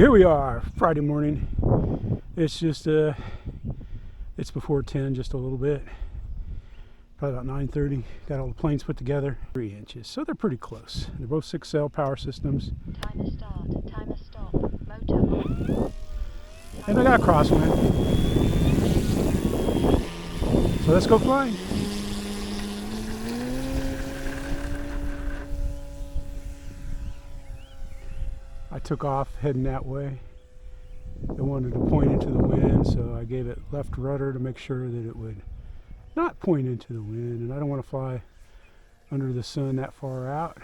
Here we are, Friday morning. It's just it's before 10, just a little bit. Probably about 9:30. Got all the planes put together. 3 inches, so they're pretty close. They're both 6-cell power systems. Timer start, timer stop, motor on. And I got a crosswind. So let's go flying. I took off heading that way. It wanted to point into the wind, so I gave it left rudder to make sure that it would not point into the wind. And I don't want to fly under the sun that far out.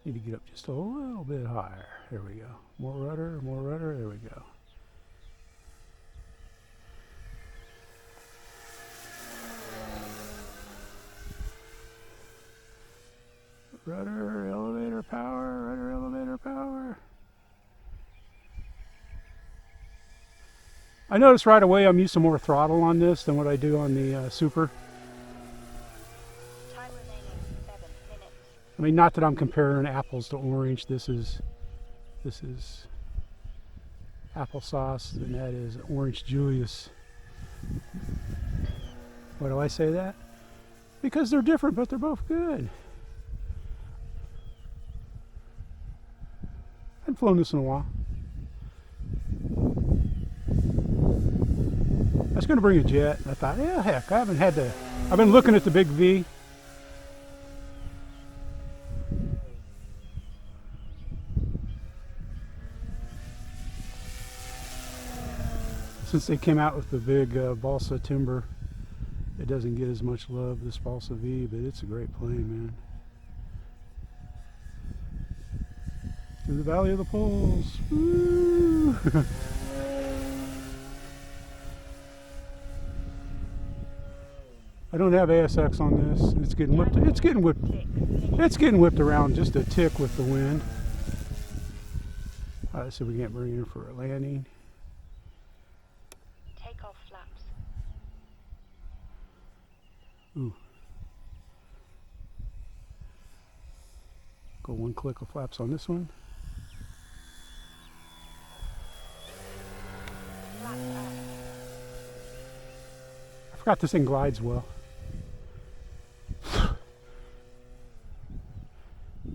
Need to get up just a little bit higher. There we go. More rudder, there we go. Rudder, elevator power, rudder, elevator power. I noticed right away I'm using more throttle on this than what I do on the Super. Time remaining 7 minutes. I mean, not that I'm comparing apples to orange. This is applesauce, and that is orange Julius. Why do I say that? Because they're different, but they're both good. I haven't flown this in a while. I was going to bring a jet. I thought, yeah, heck, I haven't had to. I've been looking at the big V. Since they came out with the big balsa timber, it doesn't get as much love, this balsa V, but it's a great plane, man. Through the Valley of the Poles. Woo! I don't have ASX on this. It's getting whipped. It's getting whipped. It's getting whipped around just a tick with the wind. So we can't bring it in for a landing. Takeoff flaps. Ooh. Go one click of flaps on this one. I forgot this thing glides well.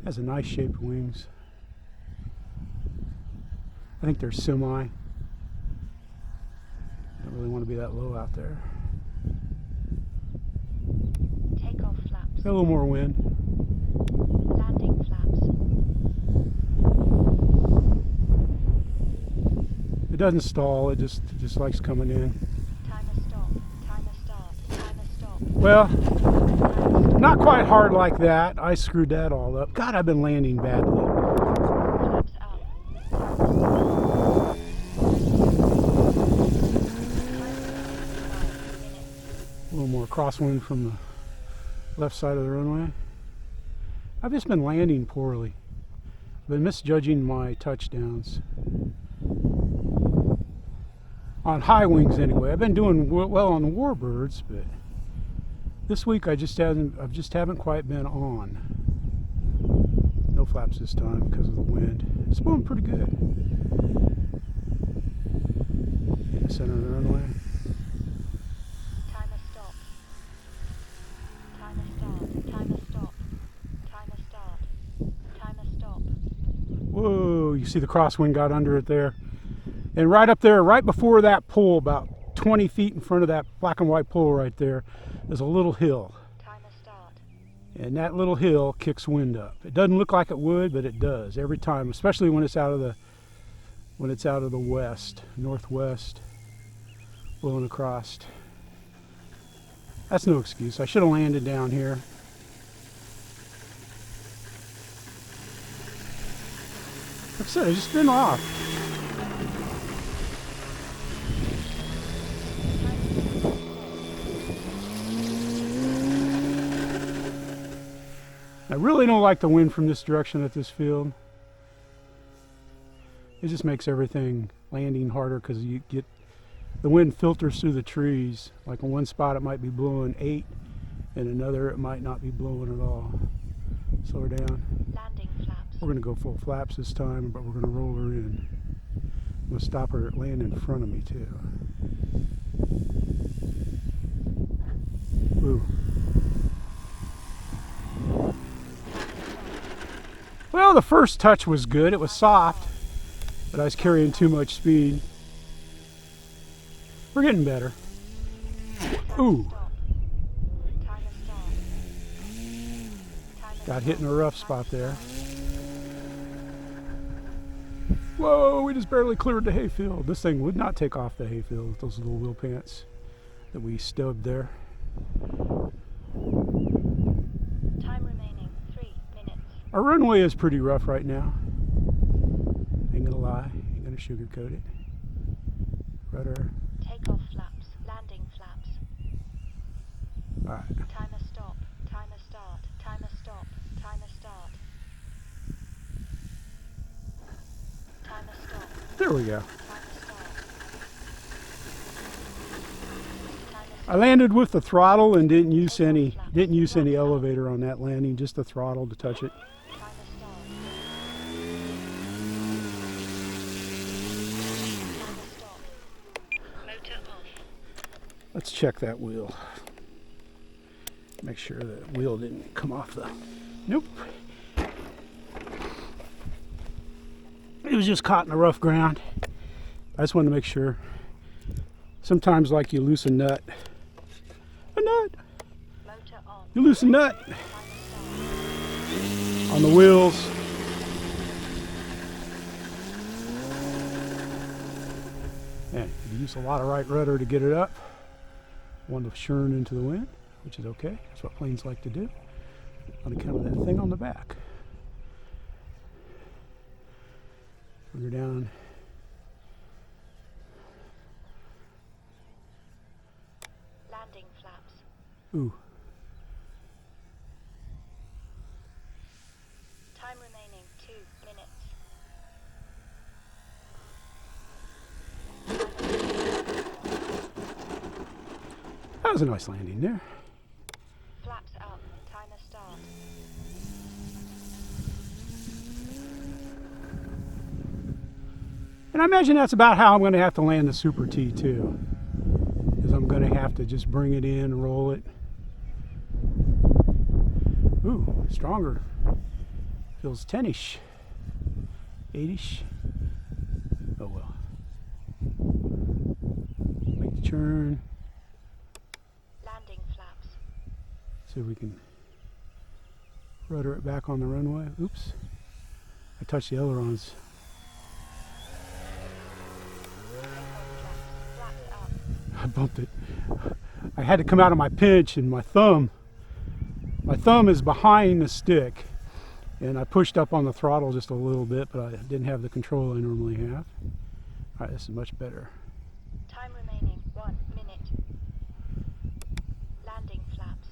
Has a nice shaped wings. I think they're semi. Don't really want to be that low out there. Takeoff flaps. Got a little more wind. Landing flaps. It doesn't stall. It just likes coming in. Timer stop, timer start, timer stop. Well, not quite hard like that. I screwed that all up. God, I've been landing badly. Flaps up. A little more crosswind from the left side of the runway. I've just been landing poorly. I've been misjudging my touchdowns. On high wings anyway. I've been doing well on the warbirds, but this week I just haven't quite been on. No flaps this time because of the wind. It's blowing pretty good. In the center of the runway. Timer stop. Timer start, timer stop. Timer start. Timer stop. Whoa, you see the crosswind got under it there. And right up there, right before that pole, about 20 feet in front of that black and white pole right there, is a little hill. Timer start. And that little hill kicks wind up. It doesn't look like it would, but it does every time, especially when it's out of the west, northwest, blowing across. That's no excuse. I should have landed down here. Like I said, I just been off. I really don't like the wind from this direction at this field. It just makes everything landing harder because you get the wind filters through the trees. Like in one spot it might be blowing 8, and another it might not be blowing at all. Slow her down. Landing flaps. We're going to go full flaps this time, but we're going to roll her in. I'm going to stop her at land in front of me too. Ooh. Well, the first touch was good. It was soft, but I was carrying too much speed. We're getting better. Ooh. Got hit in a rough spot there. Whoa, we just barely cleared the hayfield. This thing would not take off the hayfield with those little wheel pants that we stubbed there. Time remaining 3 minutes. Our runway is pretty rough right now. Ain't gonna lie, ain't gonna sugarcoat it. Rudder. Takeoff flaps. Landing flaps. Alright. Timer stop. Timer start. Timer stop. Timer start. Timer stop. There we go. Timer start. I landed with the throttle and didn't use any elevator on that landing, just the throttle to touch it. Timer start. Timer stop. Motor off. Let's check that wheel. Make sure that wheel didn't come off the... Nope. It was just caught in the rough ground. I just wanted to make sure. Sometimes like you loose a nut. A nut! Motor on. You loose a nut Timer start. on the wheels. And you use a lot of right rudder to get it up. One to churn into the wind, which is okay. That's what planes like to do. On account of that thing on the back. Bring her down. Landing flaps. Ooh. Time remaining 2 minutes. That was a nice landing there. Flaps up. Timer start. And I imagine that's about how I'm going to have to land the Super T too. Because I'm going to have to just bring it in, roll it. Ooh, stronger. Feels 10-ish. 8-ish. Oh well. Make the churn. Landing flaps. See if we can rudder it back on the runway. Oops. I touched the ailerons. Flaps up. I bumped it. I had to come out of my pinch, and my thumb is behind the stick, and I pushed up on the throttle just a little bit, but I didn't have the control I normally have. All right, this is much better. Time remaining 1 minute. Landing flaps.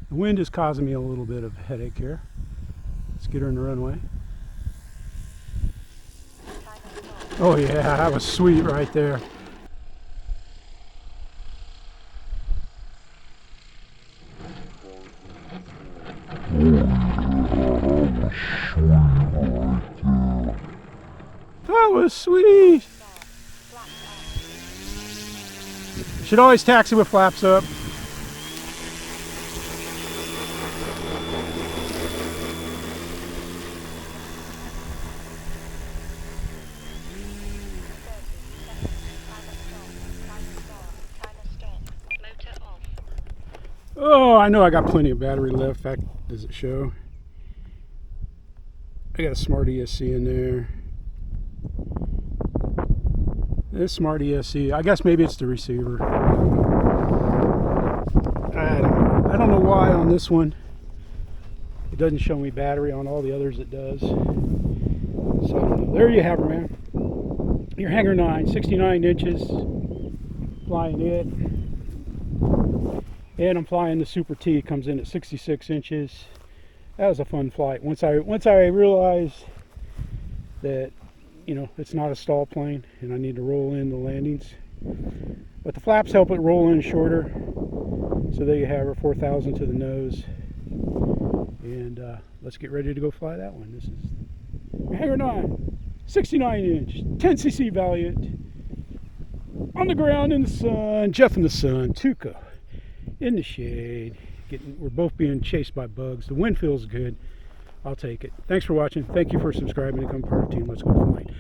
The wind is causing me a little bit of a headache here. Let's get her in the runway. Timer stop. Oh yeah, that was sweet right there. That was sweet. Start. Flaps up. Should always taxi with flaps up. Oh, I know I got plenty of battery left. In fact, does it show? I got a smart ESC in there. This smart ESC, I guess maybe it's the receiver. I don't know why on this one it doesn't show me battery. On all the others it does. So I don't know. There you have her, man. Your Hanger 9, 69 inches. Flying it. And I'm flying the Super T. It comes in at 66 inches. That was a fun flight. Once I realized that, you know, it's not a stall plane, and I need to roll in the landings. But the flaps help it roll in shorter. So there you have her, 4,000 to the nose. And let's get ready to go fly that one. This is Hagar 9, 69-inch, 10cc Valiant. On the ground in the sun, Jeff in the sun, Tuco in the shade. We're both being chased by bugs. The wind feels good. I'll take it. Thanks for watching. Thank you for subscribing and becoming part of the team. Let's go flying.